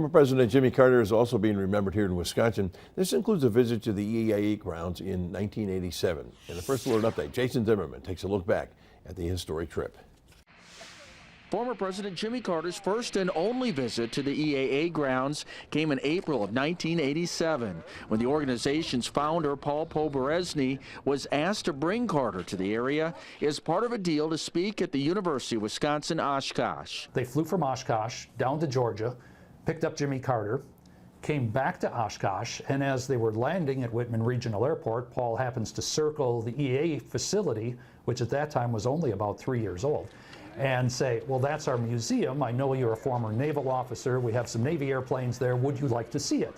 Former President Jimmy Carter is also being remembered here in Wisconsin. This includes a visit to the EAA grounds in 1987. In the First Alert Update, Jason Zimmerman takes a look back at the historic trip. Former President Jimmy Carter's first and only visit to the EAA grounds came in April of 1987, when the organization's founder, Paul Poberezny, was asked to bring Carter to the area as part of a deal to speak at the University of Wisconsin-Oshkosh. They flew from Oshkosh down to Georgia, picked up Jimmy Carter, came back to Oshkosh, and as they were landing at Whitman Regional Airport, Paul happens to circle the EAA facility, which at that time was only about 3 years old, and say, well, that's our museum. I know you're a former naval officer. We have some Navy airplanes there. Would you like to see it?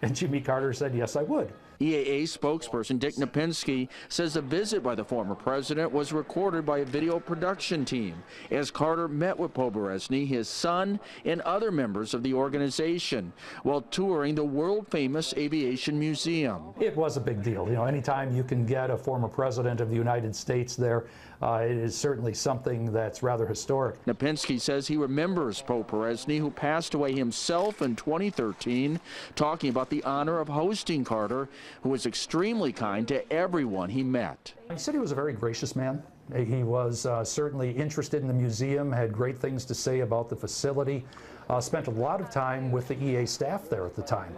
And Jimmy Carter said, yes, I would. EAA spokesperson Dick Napinski says the visit by the former president was recorded by a video production team as Carter met with Poberezny, his son, and other members of the organization while touring the world-famous Aviation Museum. It was a big deal. You know, anytime you can get a former president of the United States there, it is certainly something that's rather historic. Napinski says he remembers Poberezny, who passed away himself in 2013, talking about the honor of hosting Carter, who was extremely kind to everyone he met. He said he was a very gracious man. He was certainly interested in the museum, had great things to say about the facility, spent a lot of time with the EA staff there at the time,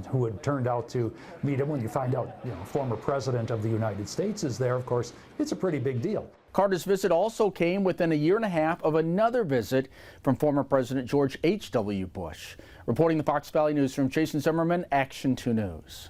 who had turned out to meet him. When you find out, you know, former president of the United States is there, of course, it's a pretty big deal. Carter's visit also came within a year and a half of another visit from former President George H.W. Bush. Reporting the Fox Valley Newsroom, Jason Zimmerman, Action 2 News.